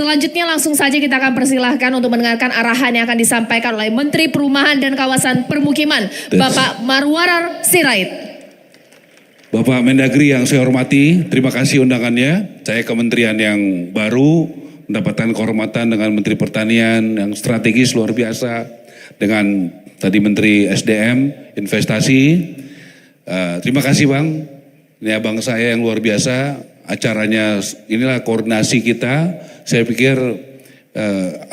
Selanjutnya langsung saja kita akan persilahkan untuk mendengarkan arahan yang akan disampaikan oleh Menteri Perumahan dan Kawasan Permukiman, Bapak Marwarar Sirait. Bapak Mendagri yang saya hormati, terima kasih undangannya. Saya kementerian yang baru mendapatkan kehormatan dengan Menteri Pertanian yang strategis luar biasa, dengan tadi Menteri SDM, Investasi. Terima kasih Bang, ini abang saya yang luar biasa. Acaranya inilah koordinasi kita. Saya pikir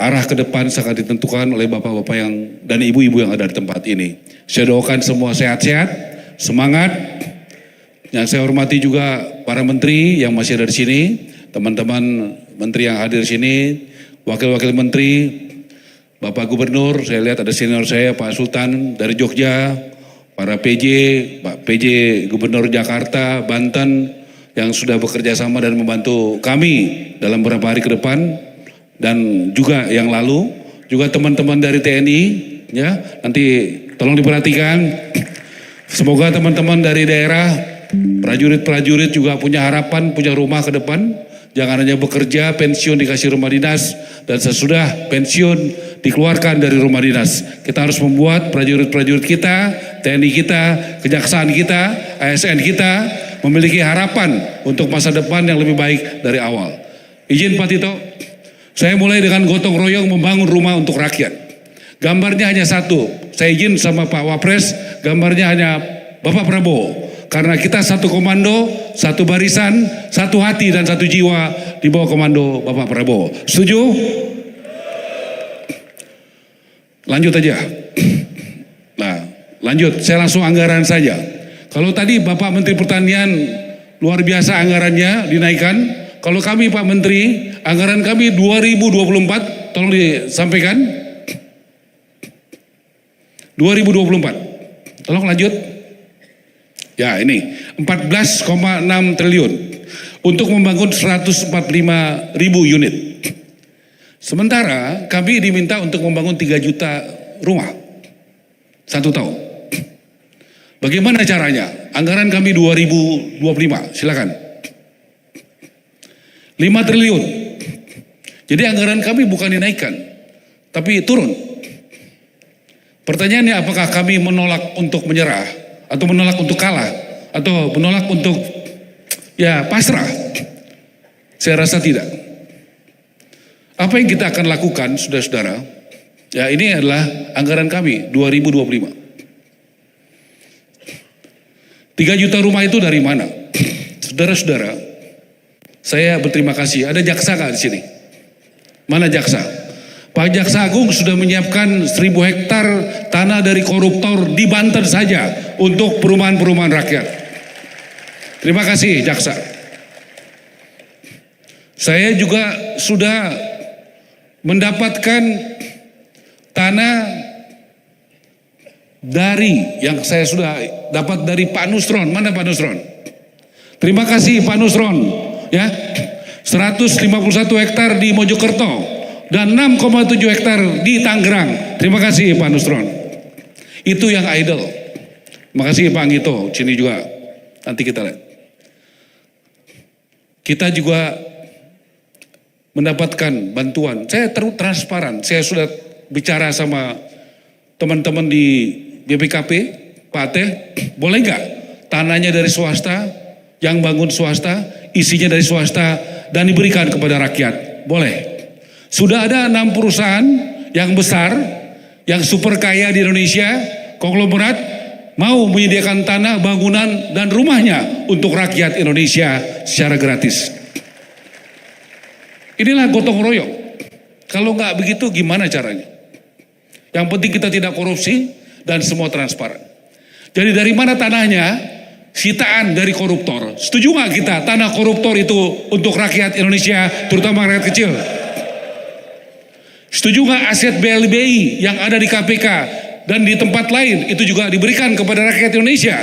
arah ke depan sangat ditentukan oleh bapak-bapak yang dan ibu-ibu yang ada di tempat ini. Saya doakan semua sehat-sehat, semangat. Yang saya hormati juga para menteri yang masih ada di sini, teman-teman menteri yang hadir di sini, wakil-wakil menteri, Bapak Gubernur, saya lihat ada senior saya Pak Sultan dari Jogja, para PJ, Pak PJ Gubernur Jakarta, Banten yang sudah bekerja sama dan membantu kami dalam beberapa hari ke depan, dan juga yang lalu, juga teman-teman dari TNI, ya nanti tolong diperhatikan. Semoga teman-teman dari daerah, prajurit-prajurit juga punya harapan, punya rumah ke depan. Jangan hanya bekerja, pensiun dikasih rumah dinas, dan sesudah pensiun dikeluarkan dari rumah dinas. Kita harus membuat prajurit-prajurit kita, TNI kita, kejaksaan kita, ASN kita memiliki harapan untuk masa depan yang lebih baik dari awal. Izin Pak Tito, saya mulai dengan gotong royong membangun rumah untuk rakyat. Gambarnya hanya satu, saya izin sama Pak Wapres, gambarnya hanya Bapak Prabowo. Karena kita satu komando, satu barisan, satu hati dan satu jiwa di bawah komando Bapak Prabowo. Setuju? Lanjut aja. Nah, lanjut. Saya langsung anggaran saja. Kalau tadi Bapak Menteri Pertanian luar biasa anggarannya dinaikkan. Kalau kami Pak Menteri, anggaran kami 2024, tolong disampaikan. 2024. Tolong lanjut. Ya ini 14,6 triliun untuk membangun 145.000 unit. Sementara kami diminta untuk membangun 3 juta rumah 1 tahun. Bagaimana caranya? Anggaran kami 2025, silakan. 5 triliun. Jadi anggaran kami bukan dinaikkan, tapi turun. Pertanyaannya, apakah kami menolak untuk menyerah? Atau menolak untuk kalah, atau menolak untuk ya pasrah? Saya rasa tidak. Apa yang kita akan lakukan, saudara-saudara? Ya ini adalah anggaran kami 2025. 3 juta rumah itu dari mana? Saudara-saudara, saya berterima kasih. Ada jaksa nggak di sini? Mana jaksa? Pak Jaksa Agung sudah menyiapkan 1.000 hektar tanah dari koruptor di Banten saja untuk perumahan-perumahan rakyat. Terima kasih Jaksa. Saya juga sudah mendapatkan tanah dari yang saya sudah dapat dari Pak Nusron. Mana Pak Nusron? Terima kasih Pak Nusron. Ya, 151 hektar di Mojokerto dan 6,7 hektar di Tangerang. Terima kasih Pak Nusron. Itu yang idle. Terima kasih Pak Anggito, sini juga. Nanti kita lihat. Kita juga mendapatkan bantuan. Saya transparan. Saya sudah bicara sama teman-teman di BPKP, Pak Teh, boleh nggak tanahnya dari swasta, yang bangun swasta, isinya dari swasta, dan diberikan kepada rakyat? Boleh. Sudah ada 6 perusahaan yang besar, yang super kaya di Indonesia, konglomerat, mau menyediakan tanah, bangunan, dan rumahnya untuk rakyat Indonesia secara gratis. Inilah gotong royong. Kalau nggak begitu gimana caranya? Yang penting kita tidak korupsi dan semua transparan. Jadi dari mana tanahnya? Sitaan dari koruptor. Setuju nggak kita tanah koruptor itu untuk rakyat Indonesia, terutama rakyat kecil? Setuju nggak aset BLBI yang ada di KPK dan di tempat lain itu juga diberikan kepada rakyat Indonesia?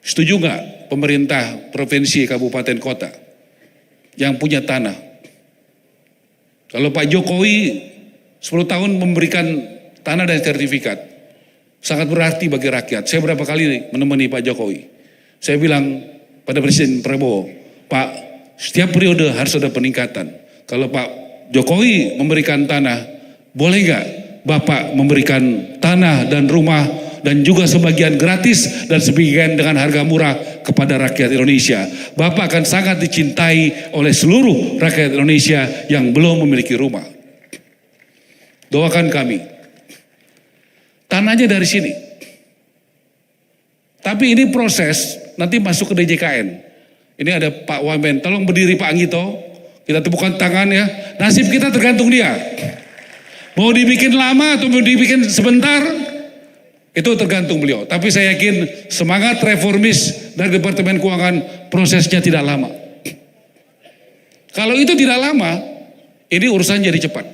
Setuju nggak pemerintah provinsi, kabupaten, kota yang punya tanah? Kalau Pak Jokowi 10 tahun memberikan tanah dan sertifikat, sangat berarti bagi rakyat. Saya berapa kali menemani Pak Jokowi. Saya bilang pada Presiden Prabowo, Pak, Setiap periode harus ada peningkatan. Kalau Pak Jokowi memberikan tanah, boleh nggak Bapak memberikan tanah dan rumah dan juga sebagian gratis dan sebagian dengan harga murah kepada rakyat Indonesia. Bapak akan sangat dicintai oleh seluruh rakyat Indonesia yang belum memiliki rumah. Doakan kami. Tanahnya dari sini. Tapi ini proses, nanti masuk ke DJKN. Ini ada Pak Wamen, tolong berdiri Pak Anggito. Kita tepukan tangan ya. Nasib kita tergantung dia. Mau dibikin lama atau mau dibikin sebentar, itu tergantung beliau. Tapi saya yakin semangat reformis dari Departemen Keuangan prosesnya tidak lama. Kalau itu tidak lama, ini urusan jadi cepat.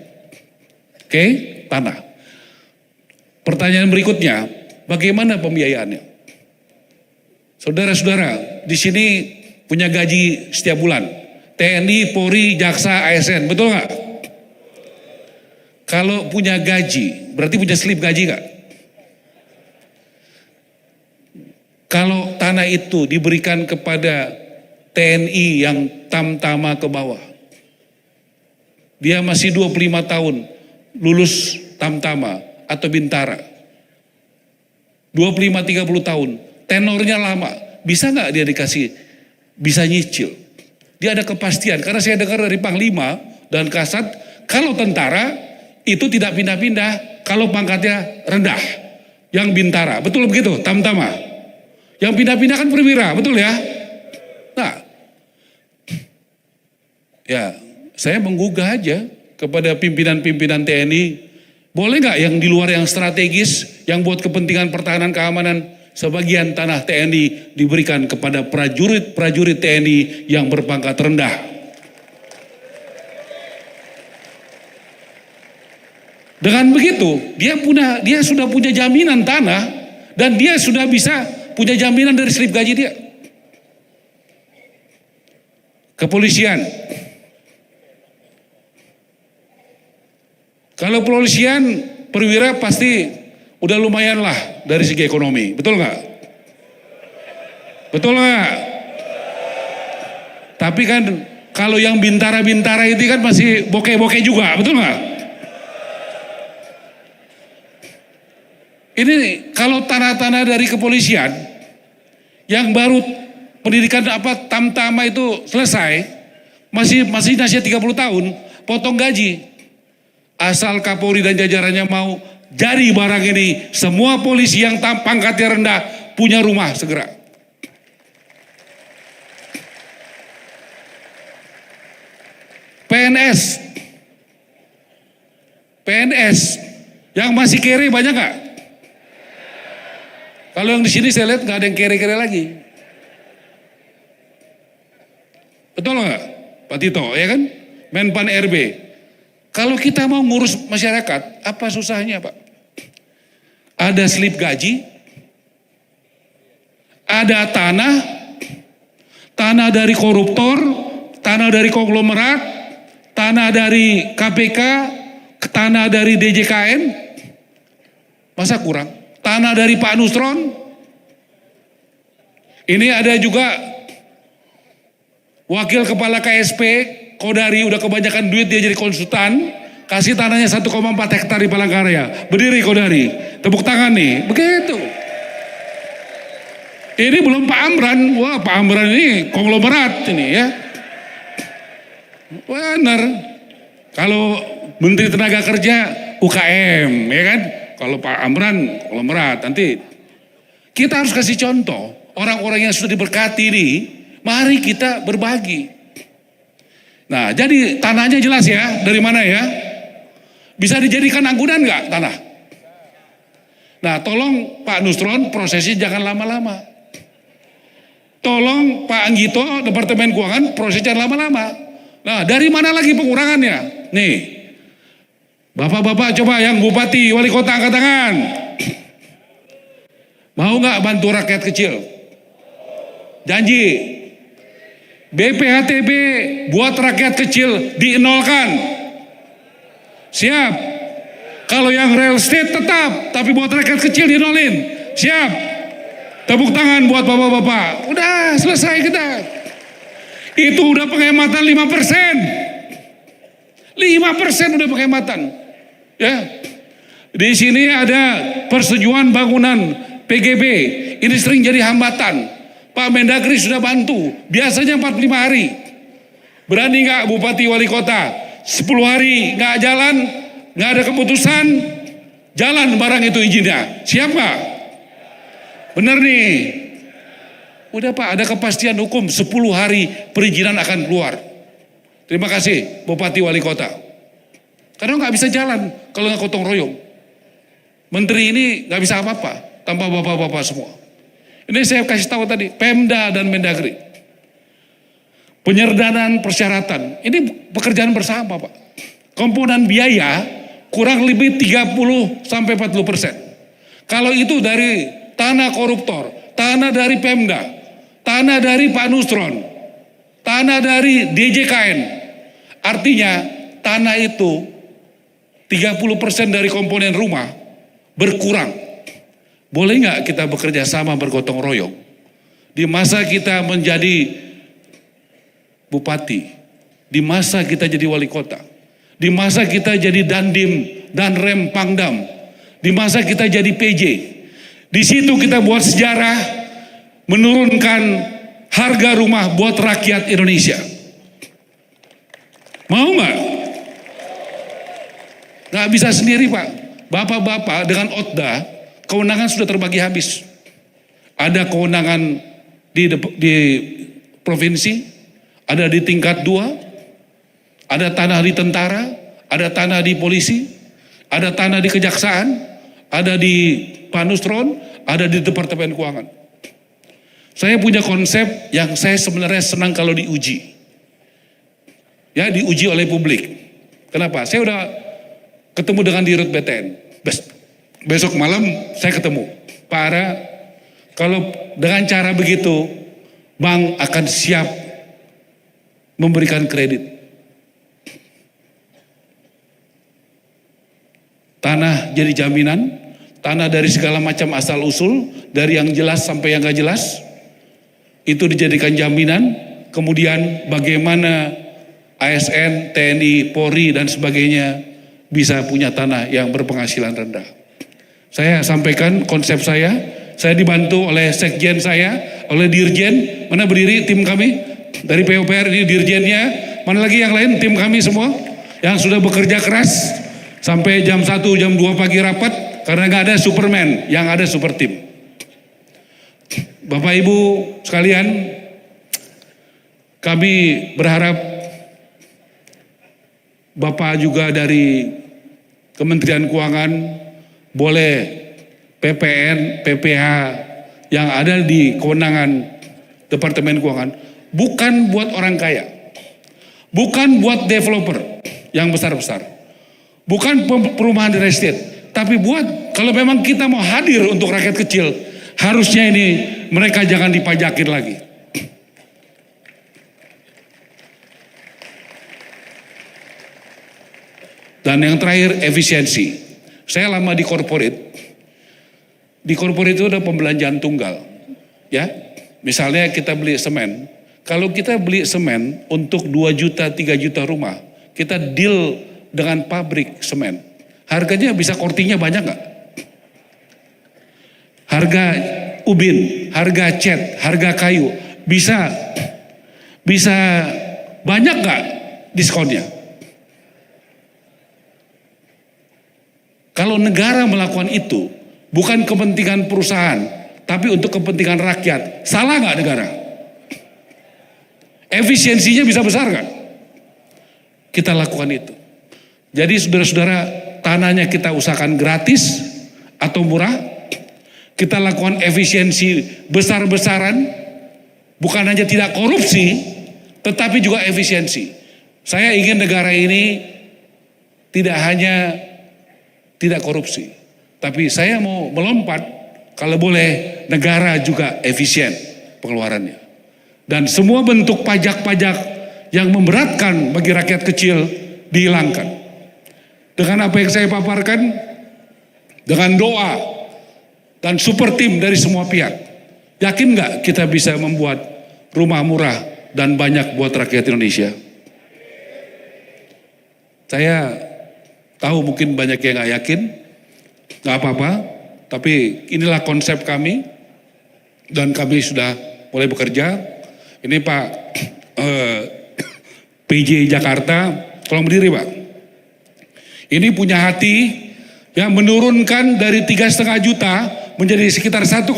Oke, tanah. Pertanyaan berikutnya, bagaimana pembiayaannya? Saudara-saudara, di sini punya gaji setiap bulan. TNI, Polri, Jaksa, ASN, betul nggak? Kalau punya gaji, berarti punya slip gaji nggak? Kalau tanah itu diberikan kepada TNI yang tamtama ke bawah, dia masih 25 tahun, lulus tamtama atau bintara. 25-30 tahun, tenornya lama, bisa nggak dia dikasih, bisa nyicil? Dia ada kepastian, karena saya dengar dari Panglima dan Kasat, kalau tentara itu tidak pindah-pindah, kalau pangkatnya rendah, yang bintara, betul begitu, tamtama. Yang pindah-pindah kan perwira, betul ya? Nah, ya saya menggugah aja kepada pimpinan-pimpinan TNI, boleh nggak yang di luar yang strategis, yang buat kepentingan pertahanan keamanan, sebagian tanah TNI diberikan kepada prajurit TNI yang berpangkat rendah. Dengan begitu, dia sudah punya jaminan tanah dan dia sudah bisa punya jaminan dari slip gaji dia. Kepolisian. Kalau kepolisian perwira pasti udah lumayan lah dari segi ekonomi, betul nggak? Betul nggak? Tapi kan kalau yang bintara-bintara itu kan masih bokeh-bokeh juga, betul nggak? Ini kalau tanah-tanah dari kepolisian yang baru pendidikan tamtama itu selesai, masih 30 tahun, potong gaji. Asal Kapolri dan jajarannya mau jadi barang ini, semua polisi yang pangkatnya rendah punya rumah segera. PNS yang masih kere banyak nggak? Kalau yang di sini saya lihat nggak ada yang kere-kere lagi. Betul nggak, Pak Tito? Ya kan, Menpan RB. Kalau kita mau ngurus masyarakat, apa susahnya Pak? Ada slip gaji, ada tanah dari koruptor, tanah dari konglomerat, tanah dari KPK, tanah dari DJKN, masa kurang? Tanah dari Pak Nusron, ini ada juga wakil kepala KSP, Kodari, udah kebanyakan duit dia jadi konsultan, kasih tanahnya 1,4 hektar di Palangkaraya. Berdiri Kodari, tepuk tangan nih, begitu. Ini belum Pak Amran, wah Pak Amran ini konglomerat ini ya. Benar. Kalau Menteri Tenaga Kerja UKM, ya kan? Kalau Pak Amran konglomerat, nanti kita harus kasih contoh orang-orang yang sudah diberkati ini, mari kita berbagi. Nah, jadi tanahnya jelas ya, dari mana ya? Bisa dijadikan anggunan nggak tanah? Nah, tolong Pak Nusron prosesnya jangan lama-lama. Tolong Pak Anggito, Departemen Keuangan prosesnya jangan lama-lama. Nah, dari mana lagi pengurangannya? Nih, Bapak-bapak coba yang bupati, wali kota angkat tangan. Mau nggak bantu rakyat kecil? Janji. BPHTB buat rakyat kecil dinolkan. Siap. Kalau yang real estate tetap, tapi buat rakyat kecil dinolin. Siap. Tepuk tangan buat bapak-bapak. Udah selesai kita. Itu udah penghematan 5%. 5% udah penghematan. Ya. Di sini ada persetujuan bangunan PGB. Ini sering jadi hambatan. Pak Mendagri sudah bantu. Biasanya 45 hari. Berani nggak Bupati Wali Kota? 10 hari nggak jalan, nggak ada keputusan, jalan barang itu izinnya. Siap nggak? Bener nih. Udah Pak, ada kepastian hukum 10 hari perizinan akan keluar. Terima kasih Bupati Wali Kota. Karena nggak bisa jalan kalau nggak gotong royong. Menteri ini nggak bisa apa-apa tanpa bapak-bapak semua. Ini saya kasih tahu tadi, Pemda dan Mendagri. Penyerdanaan persyaratan, ini pekerjaan bersama Pak. Komponen biaya kurang lebih 30-40%. Kalau itu dari tanah koruptor, tanah dari Pemda, tanah dari Pak Nusron, tanah dari DJKN. Artinya tanah itu 30% dari komponen rumah berkurang. Boleh nggak kita bekerja sama bergotong royong? Di masa kita menjadi bupati, di masa kita jadi wali kota, di masa kita jadi dandim dan rem pangdam, di masa kita jadi PJ, di situ kita buat sejarah menurunkan harga rumah buat rakyat Indonesia. Mau nggak? Nggak bisa sendiri Pak. Bapak-bapak dengan OTDA, kewenangan sudah terbagi habis. Ada kewenangan di provinsi, ada di tingkat 2, ada tanah di tentara, ada tanah di polisi, ada tanah di kejaksaan, ada di Panustron, ada di Departemen Keuangan. Saya punya konsep yang saya sebenarnya senang kalau diuji. Ya, diuji oleh publik. Kenapa? Saya udah ketemu dengan Dirut BTN. Besok malam saya ketemu. Pak Ara, kalau dengan cara begitu, bank akan siap memberikan kredit. Tanah jadi jaminan, tanah dari segala macam asal usul, dari yang jelas sampai yang gak jelas, itu dijadikan jaminan. Kemudian bagaimana ASN, TNI, Polri dan sebagainya bisa punya tanah yang berpenghasilan rendah. Saya sampaikan konsep saya dibantu oleh sekjen saya, oleh dirjen, mana berdiri tim kami? Dari PUPR ini dirjennya, mana lagi yang lain tim kami semua yang sudah bekerja keras sampai jam 1, jam 2 pagi rapat karena nggak ada Superman, yang ada super tim. Bapak Ibu sekalian, kami berharap Bapak juga dari Kementerian Keuangan boleh PPN, PPH yang ada di kewenangan Departemen Keuangan bukan buat orang kaya, bukan buat developer yang besar-besar, bukan perumahan real estate, tapi buat kalau memang kita mau hadir untuk rakyat kecil, harusnya ini mereka jangan dipajakin lagi. Dan yang terakhir, efisiensi. Saya lama di corporate. Di corporate itu ada pembelanjaan tunggal. Ya, misalnya kita beli semen. Kalau kita beli semen untuk 2 juta, 3 juta rumah, kita deal dengan pabrik semen. Harganya bisa kortingnya banyak nggak? Harga ubin, harga cat, harga kayu, bisa banyak nggak diskonnya? Kalau negara melakukan itu, bukan kepentingan perusahaan, tapi untuk kepentingan rakyat, salah nggak negara? Efisiensinya bisa besar kan? Kita lakukan itu. Jadi saudara-saudara, tanahnya kita usahakan gratis atau murah. Kita lakukan efisiensi besar-besaran, bukan hanya tidak korupsi, tetapi juga efisiensi. Saya ingin negara ini tidak hanya tidak korupsi, tapi saya mau melompat, kalau boleh negara juga efisien pengeluarannya. Dan semua bentuk pajak-pajak yang memberatkan bagi rakyat kecil dihilangkan. Dengan apa yang saya paparkan, dengan doa dan super tim dari semua pihak, yakin nggak kita bisa membuat rumah murah dan banyak buat rakyat Indonesia. Saya tahu mungkin banyak yang nggak yakin, nggak apa-apa, tapi inilah konsep kami dan kami sudah mulai bekerja. Ini Pak PJ Jakarta, tolong berdiri Pak. Ini punya hati yang menurunkan dari 3,5 juta menjadi sekitar 1,1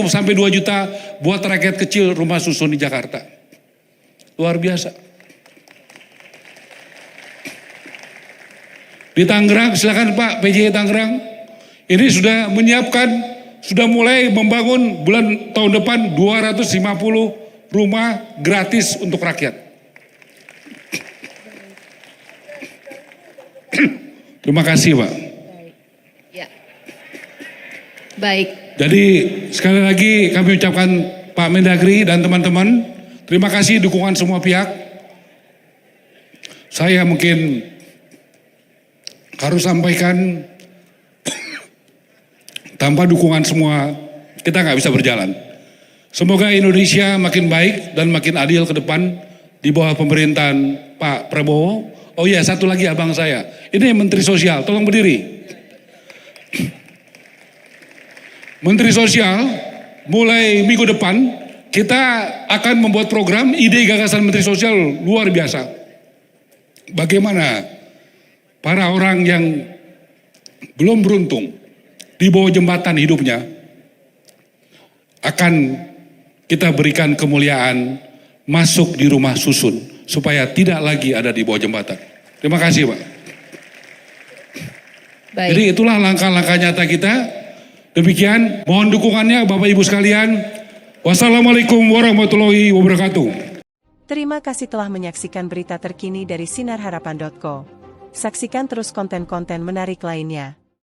sampai 2 juta buat rakyat kecil rumah susun di Jakarta. Luar biasa. Di Tangerang, silakan Pak PJ Tangerang. Ini sudah menyiapkan, sudah mulai membangun tahun depan 250 rumah gratis untuk rakyat. Terima kasih Pak. Ya. Baik. Jadi sekali lagi kami ucapkan Pak Mendagri dan teman-teman, terima kasih dukungan semua pihak. Saya mungkin harus sampaikan, tanpa dukungan semua kita nggak bisa berjalan. Semoga Indonesia makin baik dan makin adil ke depan di bawah pemerintahan Pak Prabowo. Oh iya, satu lagi abang saya, ini Menteri Sosial, tolong berdiri. Menteri Sosial, mulai minggu depan kita akan membuat program, ide gagasan Menteri Sosial luar biasa. Bagaimana para orang yang belum beruntung di bawah jembatan hidupnya akan kita berikan kemuliaan masuk di rumah susun supaya tidak lagi ada di bawah jembatan. Terima kasih Pak. Baik. Jadi itulah langkah-langkah nyata kita. Demikian, mohon dukungannya Bapak Ibu sekalian. Wassalamualaikum warahmatullahi wabarakatuh. Terima kasih telah menyaksikan berita terkini dari sinarharapan.co. Saksikan terus konten-konten menarik lainnya.